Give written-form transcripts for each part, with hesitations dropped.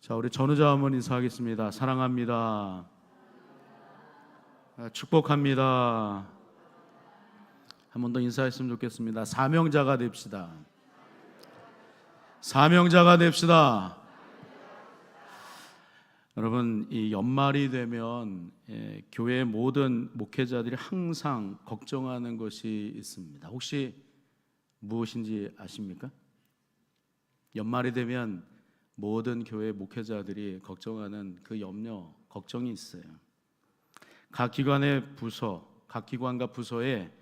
자, 우리 전우자 한번 인사하겠습니다. 사랑합니다. 축복합니다. 한 번 더 인사했으면 좋겠습니다. 사명자가 됩시다. 사명자가 됩시다. 여러분, 이 연말이 되면 교회 모든 목회자들이 항상 걱정하는 것이 있습니다. 혹시 무엇인지 아십니까? 연말이 되면 모든 교회 목회자들이 걱정하는 그 염려, 걱정이 있어요. 각 기관의 부서, 각 기관과 부서에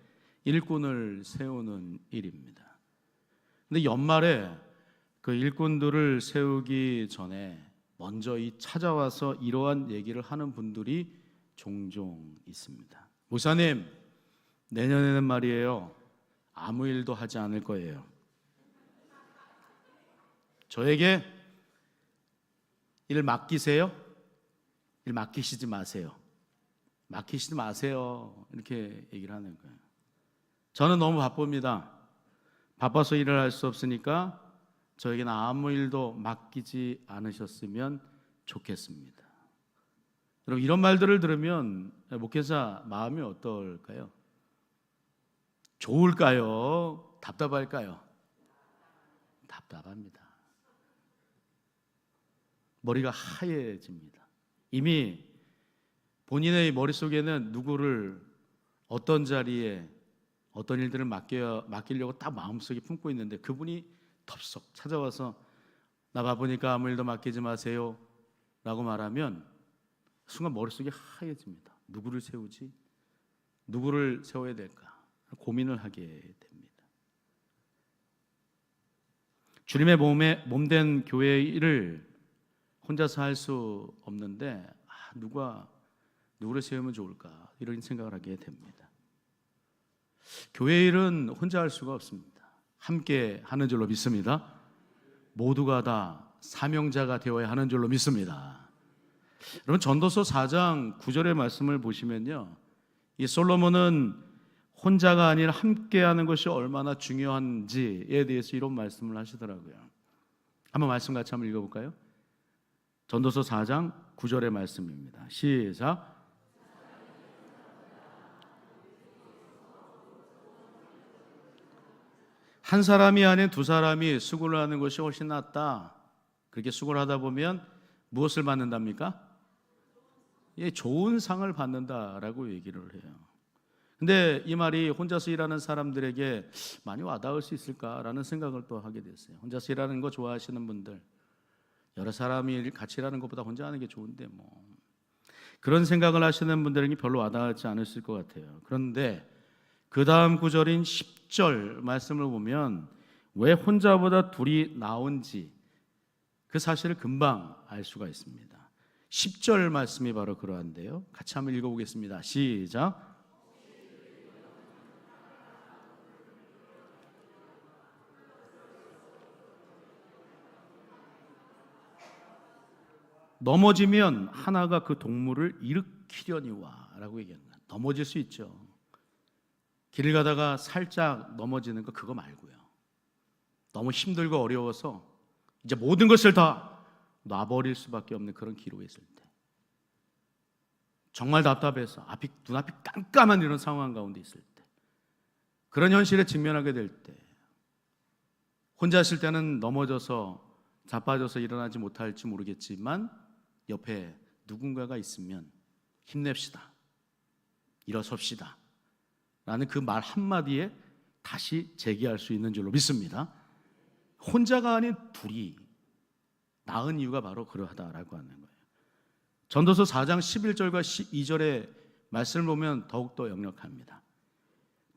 일꾼을 세우는 일입니다. 근데 연말에 그 일꾼들을 세우기 전에 먼저 찾아와서 이러한 얘기를 하는 분들이 종종 있습니다. 목사님, 내년에는 말이에요, 아무 일도 하지 않을 거예요. 저에게 일 맡기세요? 일 맡기시지 마세요. 맡기시지 마세요. 이렇게 얘기를 하는 거예요. 저는 너무 바쁩니다. 바빠서 일을 할 수 없으니까 저에게는 아무 일도 맡기지 않으셨으면 좋겠습니다. 여러분, 이런 말들을 들으면 목회자 마음이 어떨까요? 좋을까요? 답답할까요? 답답합니다. 머리가 하얘집니다. 이미 본인의 머릿속에는 누구를 어떤 자리에 어떤 일들을 맡기려고 딱 마음속에 품고 있는데 그분이 덥석 찾아와서 나 바쁘니까 아무 일도 맡기지 마세요 라고 말하면 순간 머릿속이 하얘집니다. 누구를 세우지? 누구를 세워야 될까? 고민을 하게 됩니다. 주님의 몸된 교회의 일을 혼자서 할 수 없는데 누구를 세우면 좋을까? 이런 생각을 하게 됩니다. 교회 일은 혼자 할 수가 없습니다. 함께 하는 줄로 믿습니다. 모두가 다 사명자가 되어야 하는 줄로 믿습니다. 여러분, 전도서 4장 9절의 말씀을 보시면요, 이 솔로몬은 혼자가 아니라 함께 하는 것이 얼마나 중요한지에 대해서 이런 말씀을 하시더라고요. 한번 말씀 같이 한번 읽어볼까요? 전도서 4장 9절의 말씀입니다. 시작. 한 사람이 아닌 두 사람이 수고를 하는 것이 훨씬 낫다. 그렇게 수고를 하다 보면 무엇을 받는답니까? 예, 좋은 상을 받는다라고 얘기를 해요. 근데 이 말이 혼자서 일하는 사람들에게 많이 와닿을 수 있을까라는 생각을 또 하게 됐어요. 혼자서 일하는 거 좋아하시는 분들, 여러 사람이 같이 일하는 것보다 혼자 하는 게 좋은데 그런 생각을 하시는 분들에게 별로 와닿지 않으실 것 같아요. 그런데 그 다음 구절인 10절 말씀을 보면 왜 혼자보다 둘이 나은지 그 사실을 금방 알 수가 있습니다. 10절 말씀이 바로 그러한데요. 같이 한번 읽어보겠습니다. 시작. 넘어지면 하나가 그 동물을 일으키려니와 라고 얘기합니다. 넘어질 수 있죠. 길을 가다가 살짝 넘어지는 거 그거 말고요. 너무 힘들고 어려워서 이제 모든 것을 다 놔버릴 수밖에 없는 그런 기로에 있을 때, 정말 답답해서 눈앞이 깜깜한 이런 상황 가운데 있을 때, 그런 현실에 직면하게 될 때, 혼자 있을 때는 넘어져서 자빠져서 일어나지 못할지 모르겠지만 옆에 누군가가 있으면 힘냅시다, 일어섭시다 라는 그 말 한마디에 다시 재기할 수 있는 줄로 믿습니다. 혼자가 아닌 둘이 나은 이유가 바로 그러하다라고 하는 거예요. 전도서 4장 11절과 12절의 말씀을 보면 더욱더 역력합니다.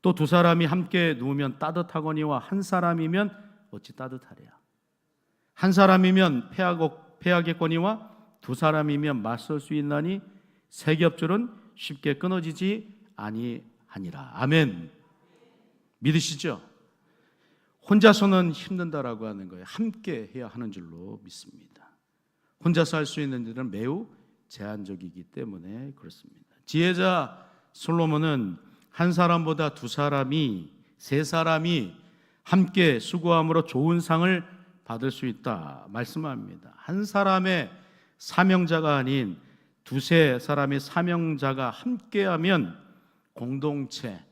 또 두 사람이 함께 누우면 따뜻하거니와 한 사람이면 어찌 따뜻하랴. 한 사람이면 패하겠거니와 두 사람이면 맞설 수 있나니 세 겹줄은 쉽게 끊어지지 아니하니라. 아멘. 믿으시죠? 혼자서는 힘든다라고 하는 거예요. 함께 해야 하는 줄로 믿습니다. 혼자서 할 수 있는 일은 매우 제한적이기 때문에 그렇습니다. 지혜자 솔로몬은 한 사람보다 두 사람이, 세 사람이 함께 수고함으로 좋은 상을 받을 수 있다 말씀합니다. 한 사람의 사명자가 아닌 두세 사람의 사명자가 함께하면 공동체,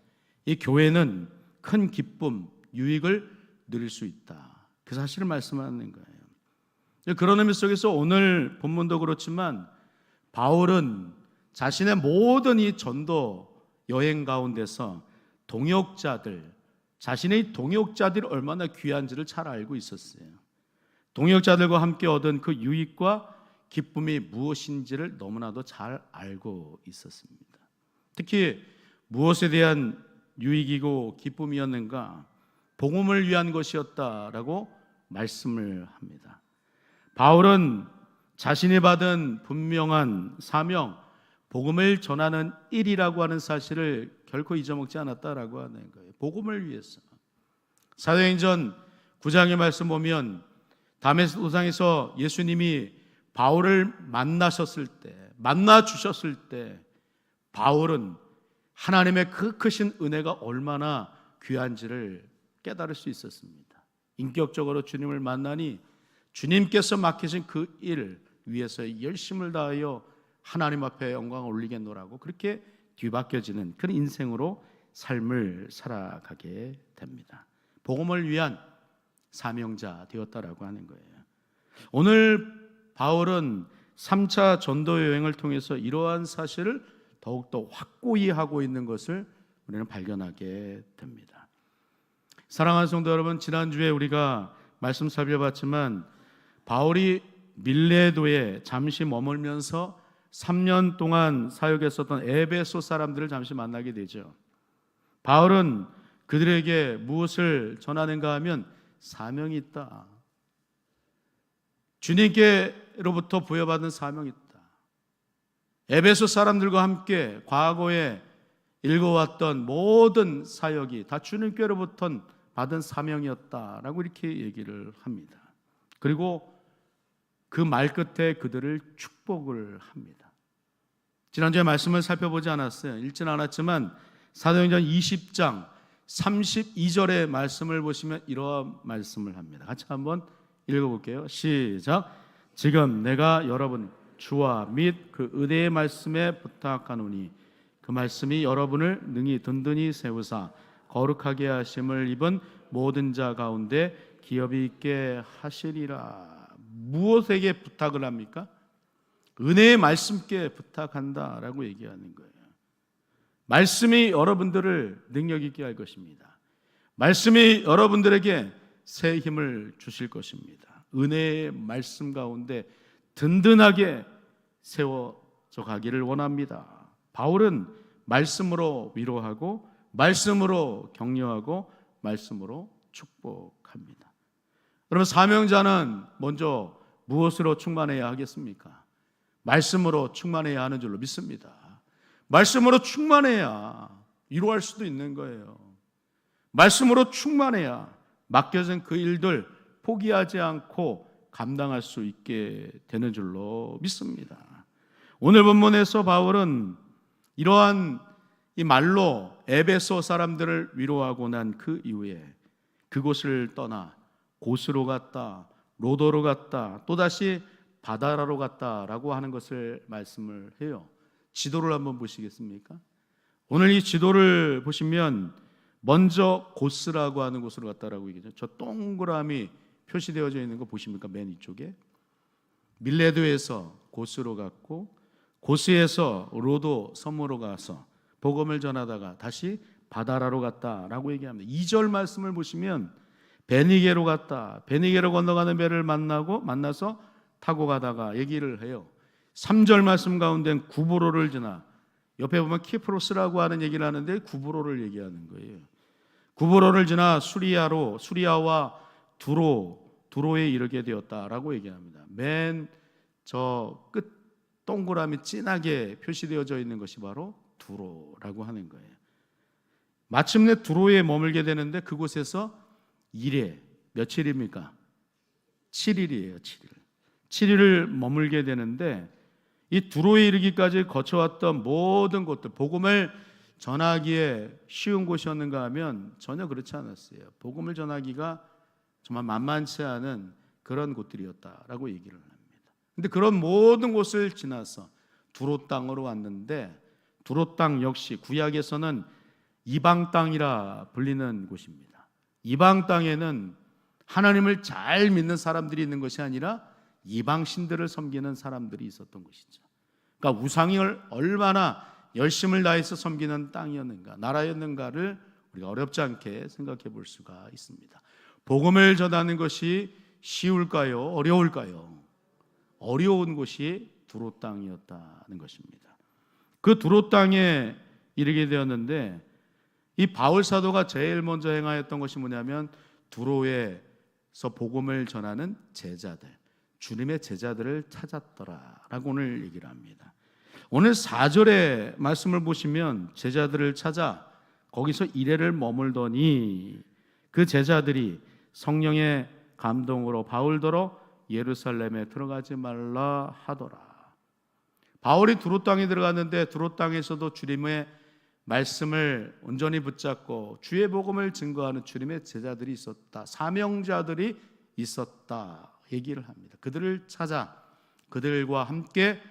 이 교회는 큰 기쁨, 유익을 누릴 수 있다. 그 사실을 말씀하는 거예요. 그런 의미 속에서 오늘 본문도 그렇지만 바울은 자신의 모든 이 전도 여행 가운데서 동역자들, 자신의 동역자들이 얼마나 귀한지를 잘 알고 있었어요. 동역자들과 함께 얻은 그 유익과 기쁨이 무엇인지를 너무나도 잘 알고 있었습니다. 특히 무엇에 대한 유익이고 기쁨이었는가? 복음을 위한 것이었다라고 말씀을 합니다. 바울은 자신이 받은 분명한 사명, 복음을 전하는 일이라고 하는 사실을 결코 잊어먹지 않았다라고 하는 거예요. 복음을 위해서. 사도행전 9장의 말씀 보면 다메섹 도상에서 예수님이 바울을 만나셨을 때, 만나 주셨을 때 바울은 하나님의 그 크신 은혜가 얼마나 귀한지를 깨달을 수 있었습니다. 인격적으로 주님을 만나니 주님께서 맡기신 그 일 위해서 열심을 다하여 하나님 앞에 영광을 올리겠노라고 그렇게 뒤바뀌어지는 그런 인생으로 삶을 살아가게 됩니다. 복음을 위한 사명자 되었다라고 하는 거예요. 오늘 바울은 3차 전도 여행을 통해서 이러한 사실을 더욱더 확고히 하고 있는 것을 우리는 발견하게 됩니다. 사랑하는 성도 여러분, 지난주에 우리가 말씀 살펴봤지만 바울이 밀레도에 잠시 머물면서 3년 동안 사역했었던 에베소 사람들을 잠시 만나게 되죠. 바울은 그들에게 무엇을 전하는가 하면 사명이 있다. 주님께로부터 부여받은 사명이 있다. 에베소 사람들과 함께 과거에 읽어왔던 모든 사역이 다 주님께로부터 받은 사명이었다라고 이렇게 얘기를 합니다. 그리고 그 말 끝에 그들을 축복을 합니다. 지난주에 말씀을 살펴보지 않았어요. 읽지는 않았지만 사도행전 20장 32절의 말씀을 보시면 이러한 말씀을 합니다. 같이 한번 읽어볼게요. 시작. 지금 내가 여러분 주와 및 그 의대의 말씀에 부탁하노니 그 말씀이 여러분을 능히 든든히 세우사 거룩하게 하심을 입은 모든 자 가운데 기업이 있게 하시리라. 무엇에게 부탁을 합니까? 은혜의 말씀께 부탁한다라고 얘기하는 거예요. 말씀이 여러분들을 능력 있게 할 것입니다. 말씀이 여러분들에게 새 힘을 주실 것입니다. 은혜의 말씀 가운데 든든하게 세워져 가기를 원합니다. 바울은 말씀으로 위로하고 말씀으로 격려하고 말씀으로 축복합니다. 여러분, 사명자는 먼저 무엇으로 충만해야 하겠습니까? 말씀으로 충만해야 하는 줄로 믿습니다. 말씀으로 충만해야 위로할 수도 있는 거예요. 말씀으로 충만해야 맡겨진 그 일들 포기하지 않고 감당할 수 있게 되는 줄로 믿습니다. 오늘 본문에서 바울은 이러한 이 말로 에베소 사람들을 위로하고 난 그 이후에 그곳을 떠나 고스로 갔다, 로도로 갔다, 또다시 바다라로 갔다라고 하는 것을 말씀을 해요. 지도를 한번 보시겠습니까? 오늘 이 지도를 보시면 먼저 고스라고 하는 곳으로 갔다라고 얘기죠. 저 동그라미 표시되어져 있는 거 보십니까? 맨 이쪽에 밀레도에서 고스로 갔고 고스에서 로도 섬으로 가서 복음을 전하다가 다시 바다라로 갔다라고 얘기합니다. 2절 말씀을 보시면 베니게로 갔다. 베니게로 건너가는 배를 만나서 타고 가다가 얘기를 해요. 3절 말씀 가운데는 구브로를 지나 옆에 보면 키프로스라고 하는 얘기를 하는데 구브로를 얘기하는 거예요. 구브로를 지나 수리아와 두로에 이르게 되었다라고 얘기합니다. 맨 저 끝 동그라미 진하게 표시되어져 있는 것이 바로 두로라고 하는 거예요. 마침내 두로에 머물게 되는데 그곳에서 일에 며칠입니까? 7일이에요. 7일을 머물게 되는데 이 두로에 이르기까지 거쳐왔던 모든 곳들, 복음을 전하기에 쉬운 곳이었는가 하면 전혀 그렇지 않았어요. 복음을 전하기가 정말 만만치 않은 그런 곳들이었다라고 얘기를 합니다. 근데 그런 모든 곳을 지나서 두로 땅으로 왔는데, 두로 땅 역시 구약에서는 이방 땅이라 불리는 곳입니다. 이방 땅에는 하나님을 잘 믿는 사람들이 있는 것이 아니라 이방 신들을 섬기는 사람들이 있었던 것이죠. 그러니까 우상을 얼마나 열심을 다해서 섬기는 땅이었는가, 나라였는가를 우리가 어렵지 않게 생각해 볼 수가 있습니다. 복음을 전하는 것이 쉬울까요? 어려울까요? 어려운 곳이 두로 땅이었다는 것입니다. 그 두로 땅에 이르게 되었는데, 이 바울 사도가 제일 먼저 행하였던 것이 뭐냐면 두로에서 복음을 전하는 제자들, 주님의 제자들을 찾았더라라고 오늘 얘기를 합니다. 오늘 4절의 말씀을 보시면 제자들을 찾아 거기서 이래를 머물더니 그 제자들이 성령의 감동으로 바울더러 예루살렘에 들어가지 말라 하더라. 바울이 두로 땅에 들어갔는데 두로 땅에서도 주님의 말씀을 온전히 붙잡고 주의 복음을 증거하는 주님의 제자들이 있었다, 사명자들이 있었다 얘기를 합니다. 그들을 찾아 그들과 함께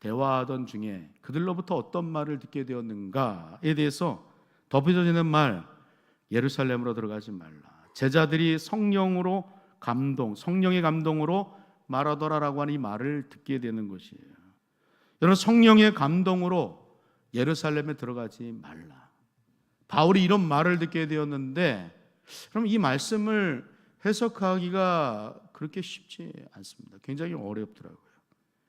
대화하던 중에 그들로부터 어떤 말을 듣게 되었는가에 대해서 덧붙여지는 말, 예루살렘으로 들어가지 말라. 제자들이 성령으로 성령의 감동으로 말하더라라고 하는 이 말을 듣게 되는 것이에요. 여러분, 성령의 감동으로 예루살렘에 들어가지 말라. 바울이 이런 말을 듣게 되었는데, 그럼 이 말씀을 해석하기가 그렇게 쉽지 않습니다. 굉장히 어렵더라고요.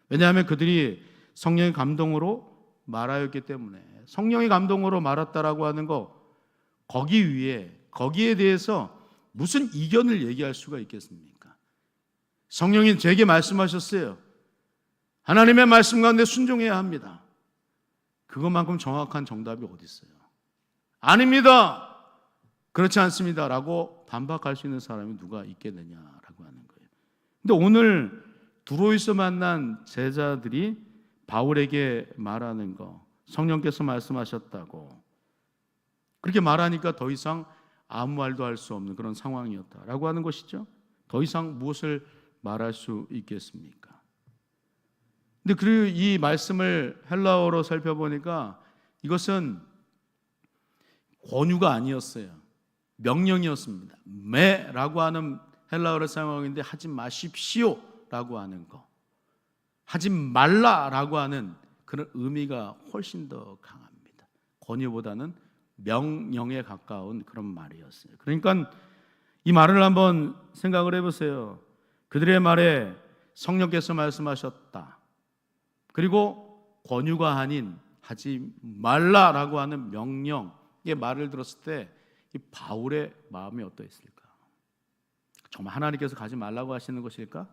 왜냐하면 그들이 성령의 감동으로 말하였기 때문에, 성령의 감동으로 말했다라고 하는 거, 거기에 대해서 무슨 이견을 얘기할 수가 있겠습니까? 성령이 제게 말씀하셨어요. 하나님의 말씀 가운데 순종해야 합니다. 그것만큼 정확한 정답이 어디 있어요? 아닙니다, 그렇지 않습니다 라고 반박할 수 있는 사람이 누가 있겠느냐라고 하는 거예요. 근데 오늘 두로에서 만난 제자들이 바울에게 말하는 거, 성령께서 말씀하셨다고 그렇게 말하니까 더 이상 아무 말도 할 수 없는 그런 상황이었다라고 하는 것이죠. 더 이상 무엇을 말할 수 있겠습니까? 근데 그리고 이 말씀을 헬라어로 살펴보니까 이것은 권유가 아니었어요. 명령이었습니다. 매라고 하는 헬라어를 사용하고 있는데 하지 마십시오라고 하는 거, 하지 말라라고 하는 그런 의미가 훨씬 더 강합니다. 권유보다는 명령에 가까운 그런 말이었어요. 그러니까 이 말을 한번 생각을 해보세요. 그들의 말에 성령께서 말씀하셨다, 그리고 권유가 아닌 하지 말라라고 하는 명령의 말을 들었을 때 이 바울의 마음이 어떠했을까? 정말 하나님께서 가지 말라고 하시는 것일까?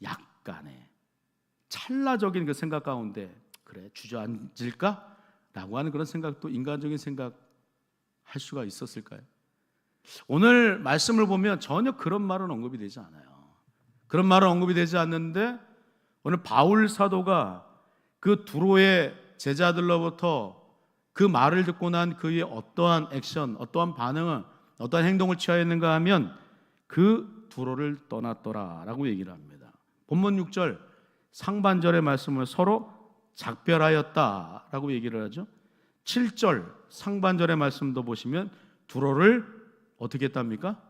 약간의 찰나적인 그 생각 가운데 그래 주저앉을까? 라고 하는 그런 생각도, 인간적인 생각 할 수가 있었을까요? 오늘 말씀을 보면 전혀 그런 말은 언급이 되지 않아요. 그런 말은 언급이 되지 않는데 오늘 바울 사도가 그 두로의 제자들로부터 그 말을 듣고 난 그의 어떠한 액션, 어떠한 반응을, 어떠한 행동을 취하였는가 하면 그 두로를 떠났더라라고 얘기를 합니다. 본문 6절 상반절의 말씀을 서로 작별하였다라고 얘기를 하죠. 7절 상반절의 말씀도 보시면 두로를 어떻게 했답니까?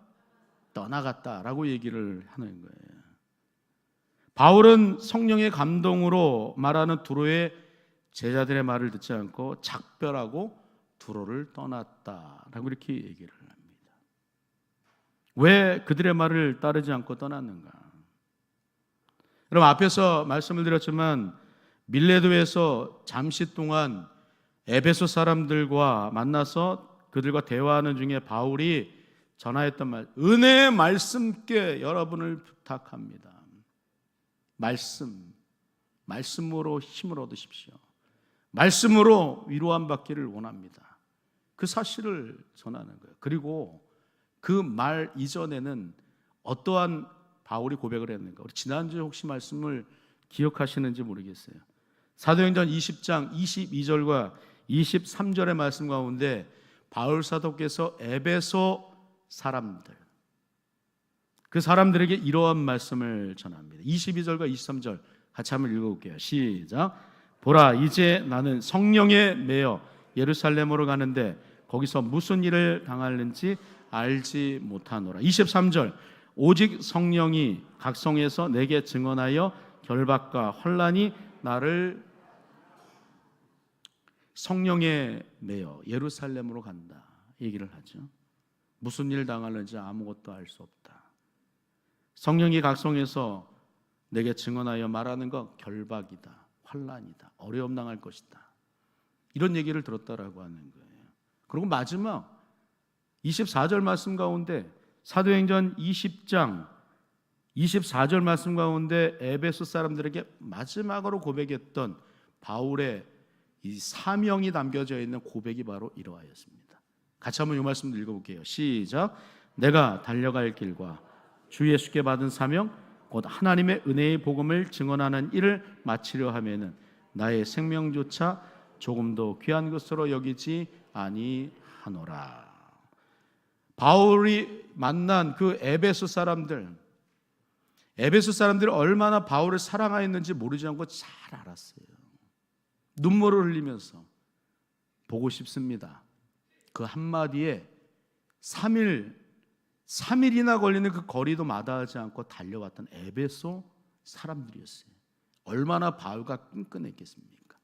떠나갔다라고 얘기를 하는 거예요. 바울은 성령의 감동으로 말하는 두로의 제자들의 말을 듣지 않고 작별하고 두로를 떠났다라고 이렇게 얘기를 합니다. 왜 그들의 말을 따르지 않고 떠났는가? 여러분, 앞에서 말씀을 드렸지만 밀레도에서 잠시 동안 에베소 사람들과 만나서 그들과 대화하는 중에 바울이 전하였던 말, 은혜의 말씀께 여러분을 부탁합니다. 말씀으로 힘을 얻으십시오. 말씀으로 위로함 받기를 원합니다. 그 사실을 전하는 거예요. 그리고 그 말 이전에는 어떠한 바울이 고백을 했는가? 우리 지난주에 혹시 말씀을 기억하시는지 모르겠어요. 사도행전 20장 22절과 23절의 말씀 가운데 바울 사도께서 에베소 사람들, 그 사람들에게 이러한 말씀을 전합니다. 22절과 23절 같이 한번 읽어볼게요. 시작. 보라, 이제 나는 성령에 매여 예루살렘으로 가는데 거기서 무슨 일을 당하는지 알지 못하노라. 23절. 오직 성령이 각성에서 내게 증언하여 결박과 혼란이 나를 성령에 매여 예루살렘으로 간다 얘기를 하죠. 무슨 일 당하는지 아무것도 알 수 없다. 성령이 각성해서 내게 증언하여 말하는 것 결박이다, 환난이다, 어려움 당할 것이다, 이런 얘기를 들었다라고 하는 거예요. 그리고 마지막 24절 말씀 가운데 사도행전 20장 24절 말씀 가운데 에베소 사람들에게 마지막으로 고백했던 바울의 이 사명이 담겨져 있는 고백이 바로 이러하였습니다. 같이 한번 이 말씀을 읽어볼게요. 시작. 내가 달려갈 길과 주 예수께 받은 사명 곧 하나님의 은혜의 복음을 증언하는 일을 마치려 하면은 나의 생명조차 조금도 귀한 것으로 여기지 아니하노라. 바울이 만난 그 에베소 사람들이 얼마나 바울을 사랑하였는지 모르지 않고 잘 알았어요. 눈물을 흘리면서 보고 싶습니다. 그 한마디에 3일이나 걸리는 그 거리도 마다하지 않고 달려왔던 에베소 사람들이었어요. 얼마나 바울과 끈끈했겠습니까?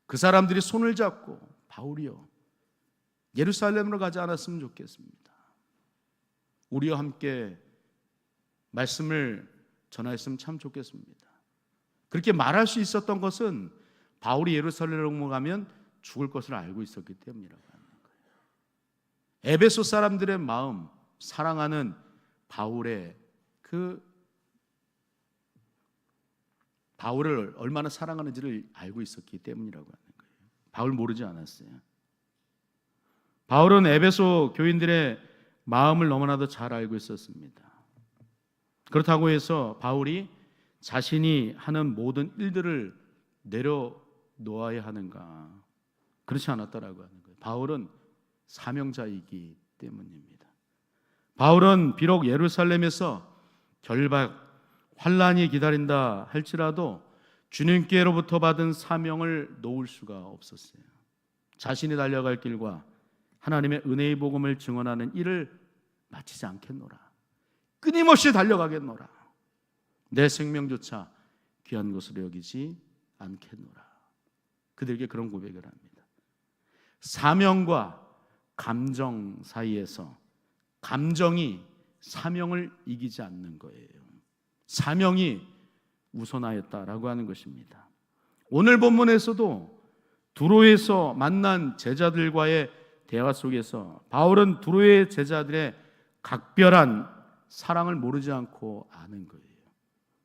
그 사람들이 손을 잡고 바울이요, 예루살렘으로 가지 않았으면 좋겠습니다. 우리와 함께 말씀을 전하였으면 참 좋겠습니다. 그렇게 말할 수 있었던 것은 바울이 예루살렘으로 가면 죽을 것을 알고 있었기 때문이라고 하는 거예요. 에베소 사람들의 마음, 사랑하는 바울의 바울을 얼마나 사랑하는지를 알고 있었기 때문이라고 하는 거예요. 바울 모르지 않았어요. 바울은 에베소 교인들의 마음을 너무나도 잘 알고 있었습니다. 그렇다고 해서 바울이 자신이 하는 모든 일들을 내려놓아야 하는가? 그렇지 않았다라고 하는 거예요. 바울은 사명자이기 때문입니다. 바울은 비록 예루살렘에서 결박, 환난이 기다린다 할지라도 주님께로부터 받은 사명을 놓을 수가 없었어요. 자신이 달려갈 길과 하나님의 은혜의 복음을 증언하는 일을 마치지 않겠노라. 끊임없이 달려가겠노라. 내 생명조차 귀한 것으로 여기지 않겠노라. 그들에게 그런 고백을 합니다. 사명과 감정 사이에서 감정이 사명을 이기지 않는 거예요. 사명이 우선하였다라고 하는 것입니다. 오늘 본문에서도 두로에서 만난 제자들과의 대화 속에서 바울은 두로의 제자들의 각별한 사랑을 모르지 않고 아는 거예요.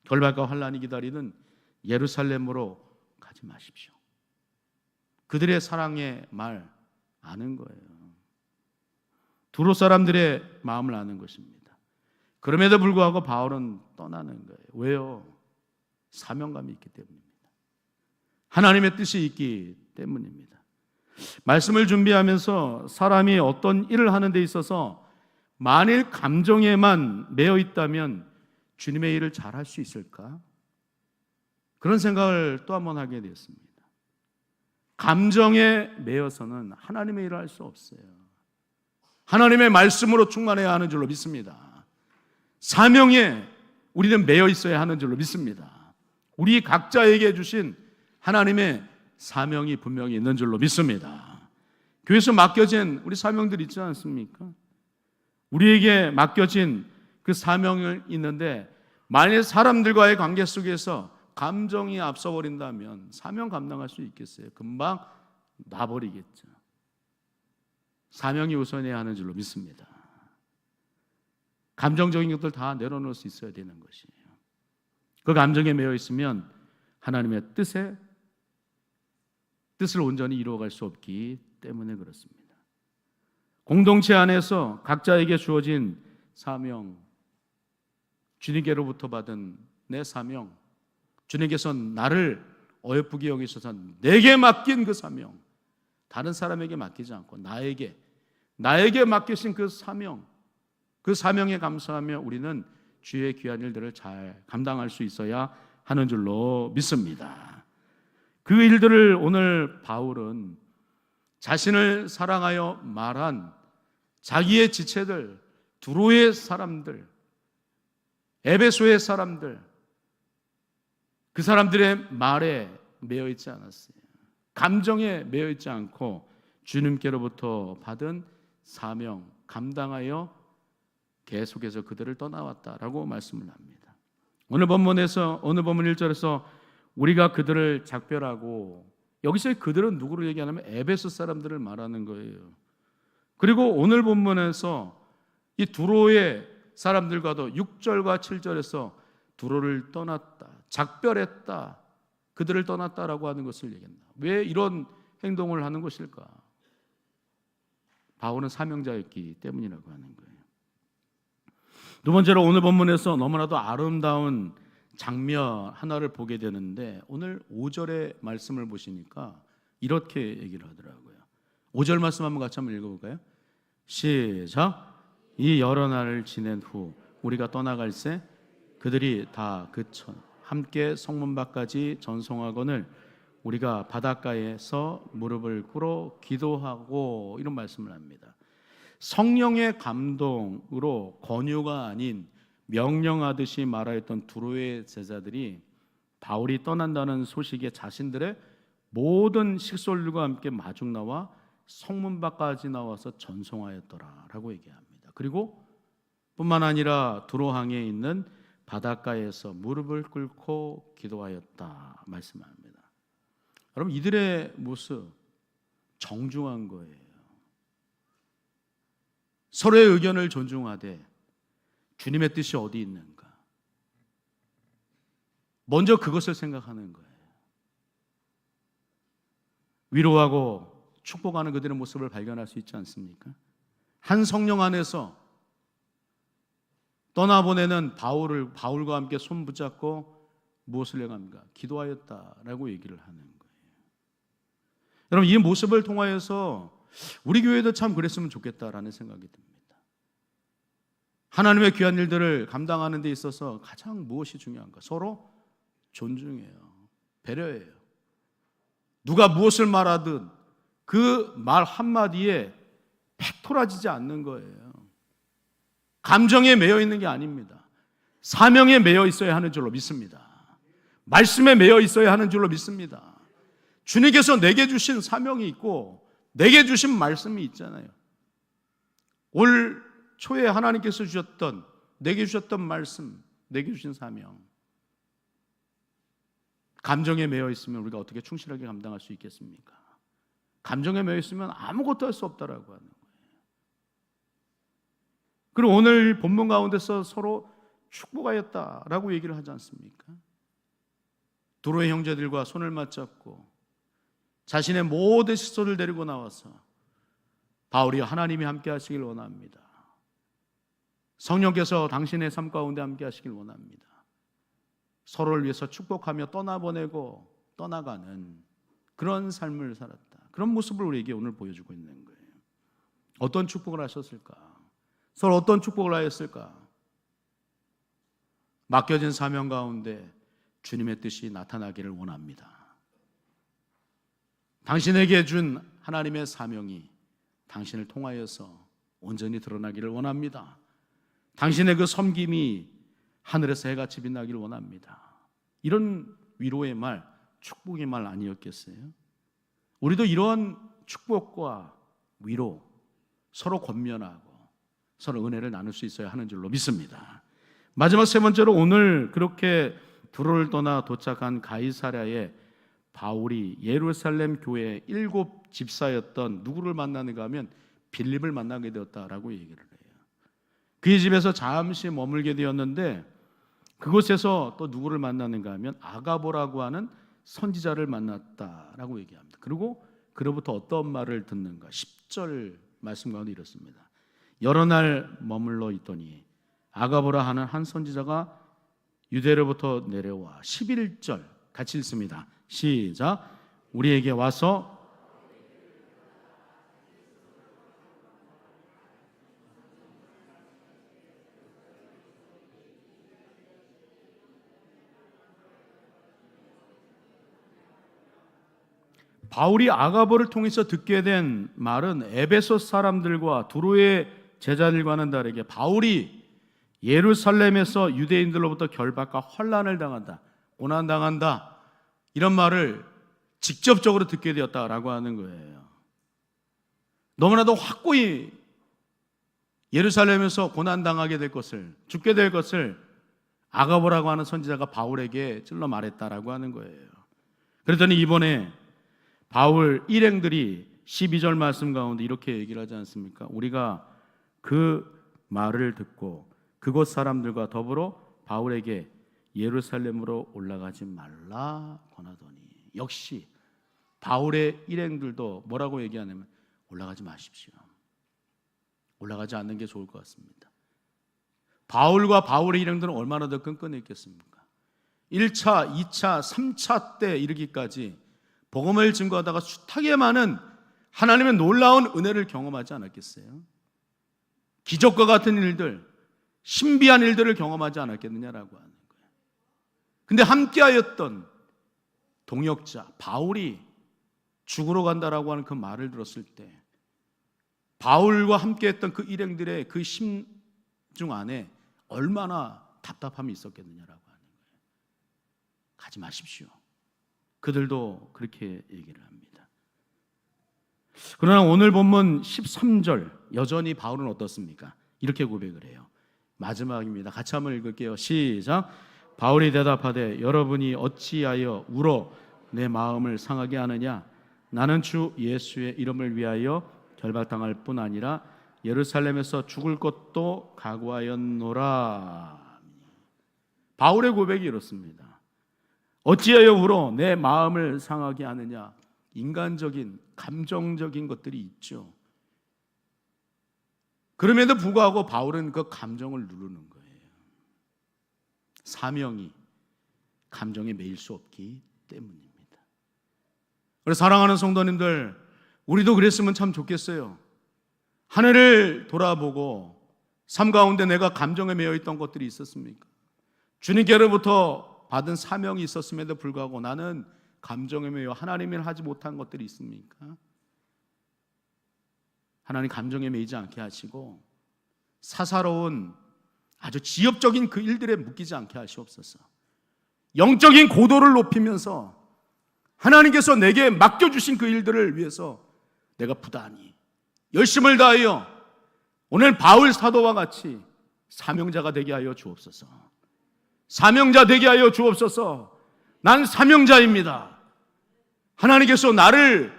결박과 환난이 기다리는 예루살렘으로 가지 마십시오. 그들의 사랑의 말 아는 거예요. 두로 사람들의 마음을 아는 것입니다. 그럼에도 불구하고 바울은 떠나는 거예요. 왜요? 사명감이 있기 때문입니다. 하나님의 뜻이 있기 때문입니다. 말씀을 준비하면서 사람이 어떤 일을 하는 데 있어서 만일 감정에만 매여 있다면 주님의 일을 잘 할 수 있을까? 그런 생각을 또 한 번 하게 되었습니다. 감정에 매여서는 하나님의 일을 할 수 없어요. 하나님의 말씀으로 충만해야 하는 줄로 믿습니다. 사명에 우리는 매여 있어야 하는 줄로 믿습니다. 우리 각자에게 주신 하나님의 사명이 분명히 있는 줄로 믿습니다. 교회에서 맡겨진 우리 사명들 있지 않습니까? 우리에게 맡겨진 그 사명이 있는데 만일 사람들과의 관계 속에서 감정이 앞서버린다면 사명 감당할 수 있겠어요? 금방 놔버리겠죠. 사명이 우선해야 하는 줄로 믿습니다. 감정적인 것들 다 내려놓을 수 있어야 되는 것이에요. 그 감정에 매여 있으면 하나님의 뜻을 온전히 이루어갈 수 없기 때문에 그렇습니다. 공동체 안에서 각자에게 주어진 사명, 주님께로부터 받은 내 사명, 주님께서 나를 어여쁘게 여기셔서 내게 맡긴 그 사명, 다른 사람에게 맡기지 않고 나에게 맡기신 그 사명, 그 사명에 감사하며 우리는 주의 귀한 일들을 잘 감당할 수 있어야 하는 줄로 믿습니다. 그 일들을 오늘 바울은 자신을 사랑하여 말한 자기의 지체들, 두로의 사람들, 에베소의 사람들, 그 사람들의 말에 매여 있지 않았어요. 감정에 매여 있지 않고 주님께로부터 받은 사명 감당하여 계속해서 그들을 떠나왔다라고 말씀을 합니다. 오늘 본문 1절에서 우리가 그들을 작별하고, 여기서의 그들은 누구를 얘기하냐면 에베소 사람들을 말하는 거예요. 그리고 오늘 본문에서 이 두로의 사람들과도 6절과 7절에서 두로를 떠났다, 작별했다, 그들을 떠났다라고 하는 것을 얘기합니다. 왜 이런 행동을 하는 것일까? 바울은 사명자였기 때문이라고 하는 거예요. 두 번째로 오늘 본문에서 너무나도 아름다운 장면 하나를 보게 되는데, 오늘 5절의 말씀을 보시니까 이렇게 얘기를 하더라고요. 5절 말씀 한번 같이 한번 읽어볼까요? 시작. 이 여러 날을 지낸 후 우리가 떠나갈새 그들이 다 그천 함께 성문밖까지 전송하거늘 우리가 바닷가에서 무릎을 꿇어 기도하고, 이런 말씀을 합니다. 성령의 감동으로 권유가 아닌 명령하듯이 말하였던 두로의 제자들이 바울이 떠난다는 소식에 자신들의 모든 식솔들과 함께 마중 나와 성문 밖까지 나와서 전송하였더라라고 얘기합니다. 그리고 뿐만 아니라 두로항에 있는 바닷가에서 무릎을 꿇고 기도하였다 말씀합니다. 여러분, 이들의 모습 정중한 거예요. 서로의 의견을 존중하되 주님의 뜻이 어디 있는가, 먼저 그것을 생각하는 거예요. 위로하고 축복하는 그들의 모습을 발견할 수 있지 않습니까? 한 성령 안에서 떠나보내는 바울과 함께 손 붙잡고 무엇을 행합니까? 기도하였다라고 얘기를 하는 거예요. 여러분, 이 모습을 통하여서 우리 교회도 참 그랬으면 좋겠다라는 생각이 듭니다. 하나님의 귀한 일들을 감당하는 데 있어서 가장 무엇이 중요한가? 서로 존중해요. 배려해요. 누가 무엇을 말하든 그 말 한마디에 팩토라지지 않는 거예요. 감정에 매여 있는 게 아닙니다. 사명에 매여 있어야 하는 줄로 믿습니다. 말씀에 매여 있어야 하는 줄로 믿습니다. 주님께서 내게 주신 사명이 있고 내게 주신 말씀이 있잖아요. 올 초에 하나님께서 주셨던, 내게 주셨던 말씀, 내게 주신 사명, 감정에 매여 있으면 우리가 어떻게 충실하게 감당할 수 있겠습니까? 감정에 매여 있으면 아무것도 할 수 없다라고 하는 거예요. 그리고 오늘 본문 가운데서 서로 축복하였다라고 얘기를 하지 않습니까? 두로의 형제들과 손을 맞잡고 자신의 모든 식소를 데리고 나와서 바울이 하나님이 함께 하시길 원합니다. 성령께서 당신의 삶 가운데 함께 하시길 원합니다. 서로를 위해서 축복하며 떠나보내고 떠나가는 그런 삶을 살았다. 그런 모습을 우리에게 오늘 보여주고 있는 거예요. 어떤 축복을 하셨을까? 서로 어떤 축복을 하였을까? 맡겨진 사명 가운데 주님의 뜻이 나타나기를 원합니다. 당신에게 준 하나님의 사명이 당신을 통하여서 온전히 드러나기를 원합니다. 당신의 그 섬김이 하늘에서 해같이 빛나기를 원합니다. 이런 위로의 말, 축복의 말 아니었겠어요? 우리도 이러한 축복과 위로, 서로 권면하고 서로 은혜를 나눌 수 있어야 하는 줄로 믿습니다. 마지막 세 번째로, 오늘 그렇게 두로를 떠나 도착한 가이사랴에 바울이 예루살렘 교회 7 집사였던 누구를 만나는가 하면 빌립을 만나게 되었다라고 얘기를 해요. 그의 집에서 잠시 머물게 되었는데 그곳에서 또 누구를 만나는가 하면 아가보라고 하는 선지자를 만났다라고 얘기합니다. 그리고 그로부터 어떤 말을 듣는가? 10절 말씀 가운데 이렇습니다. 여러 날 머물러 있더니 아가보라 하는 한 선지자가 유대로부터 내려와 11절 같이 읽습니다. 시작. 우리에게 와서 바울이 아가보를 통해서 듣게 된 말은 에베소 사람들과 두로의 제자들과는 다르게 바울이 예루살렘에서 유대인들로부터 결박과 환난을 당한다, 고난당한다, 이런 말을 직접적으로 듣게 되었다라고 하는 거예요. 너무나도 확고히 예루살렘에서 고난당하게 될 것을, 죽게 될 것을 아가보라고 하는 선지자가 바울에게 찔러 말했다라고 하는 거예요. 그랬더니 이번에 바울 일행들이 12절 말씀 가운데 이렇게 얘기를 하지 않습니까? 우리가 그 말을 듣고 그곳 사람들과 더불어 바울에게 예루살렘으로 올라가지 말라 권하더니, 역시 바울의 일행들도 뭐라고 얘기하냐면 올라가지 마십시오. 올라가지 않는 게 좋을 것 같습니다. 바울과 바울의 일행들은 얼마나 더 끈끈했겠습니까? 1차, 2차, 3차 때 이르기까지 복음을 증거하다가 숱하게 많은 하나님의 놀라운 은혜를 경험하지 않았겠어요? 기적과 같은 일들, 신비한 일들을 경험하지 않았겠느냐라고 하는 거예요. 근데 함께하였던 동역자 바울이 죽으러 간다라고 하는 그 말을 들었을 때 바울과 함께했던 그 일행들의 그 심중 안에 얼마나 답답함이 있었겠느냐라고 하는 거예요. 가지 마십시오. 그들도 그렇게 얘기를 합니다. 그러나 오늘 본문 13절 여전히 바울은 어떻습니까? 이렇게 고백을 해요. 마지막입니다. 같이 한번 읽을게요. 시작. 바울이 대답하되 여러분이 어찌하여 울어 내 마음을 상하게 하느냐? 나는 주 예수의 이름을 위하여 결박당할 뿐 아니라 예루살렘에서 죽을 것도 각오하였노라. 바울의 고백이 이렇습니다. 어찌하여 울어 내 마음을 상하게 하느냐? 인간적인 감정적인 것들이 있죠. 그럼에도 불구하고 바울은 그 감정을 누르는 거예요. 사명이 감정에 매일 수 없기 때문입니다. 그래서 사랑하는 성도님들, 우리도 그랬으면 참 좋겠어요. 한 해를 돌아보고 삶 가운데 내가 감정에 매여 있던 것들이 있었습니까? 주님께로부터 받은 사명이 있었음에도 불구하고 나는 감정에 매여 하나님을 하지 못한 것들이 있습니까? 하나님 감정에 매이지 않게 하시고 사사로운 아주 지엽적인 그 일들에 묶이지 않게 하시옵소서. 영적인 고도를 높이면서 하나님께서 내게 맡겨주신 그 일들을 위해서 내가 부단히 열심을 다하여 오늘 바울 사도와 같이 사명자가 되게 하여 주옵소서. 사명자 되게 하여 주옵소서. 난 사명자입니다. 하나님께서 나를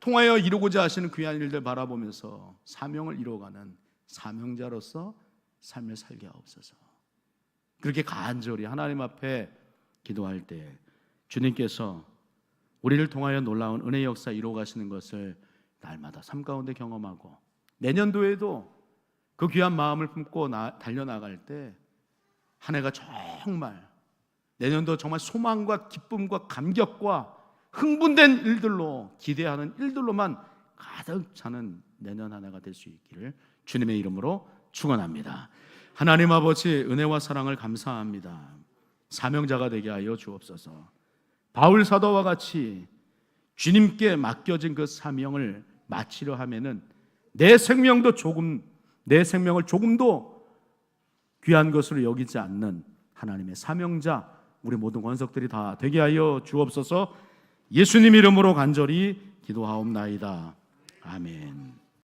통하여 이루고자 하시는 귀한 일들 바라보면서 사명을 이루어가는 사명자로서 삶을 살게 하옵소서. 그렇게 간절히 하나님 앞에 기도할 때 주님께서 우리를 통하여 놀라운 은혜의 역사 이루어가시는 것을 날마다 삶 가운데 경험하고 내년도에도 그 귀한 마음을 품고 달려나갈 때 한 해가 정말 내년도 정말 소망과 기쁨과 감격과 흥분된 일들로 기대하는 일들로만 가득 차는 내년 한 해가 될 수 있기를 주님의 이름으로 축원합니다. 하나님 아버지 은혜와 사랑을 감사합니다. 사명자가 되게 하여 주옵소서. 바울 사도와 같이 주님께 맡겨진 그 사명을 마치려 하면은 내 생명을 조금도 귀한 것으로 여기지 않는 하나님의 사명자 우리 모든 권속들이 다 되게 하여 주옵소서. 예수님 이름으로 간절히 기도하옵나이다. 아멘.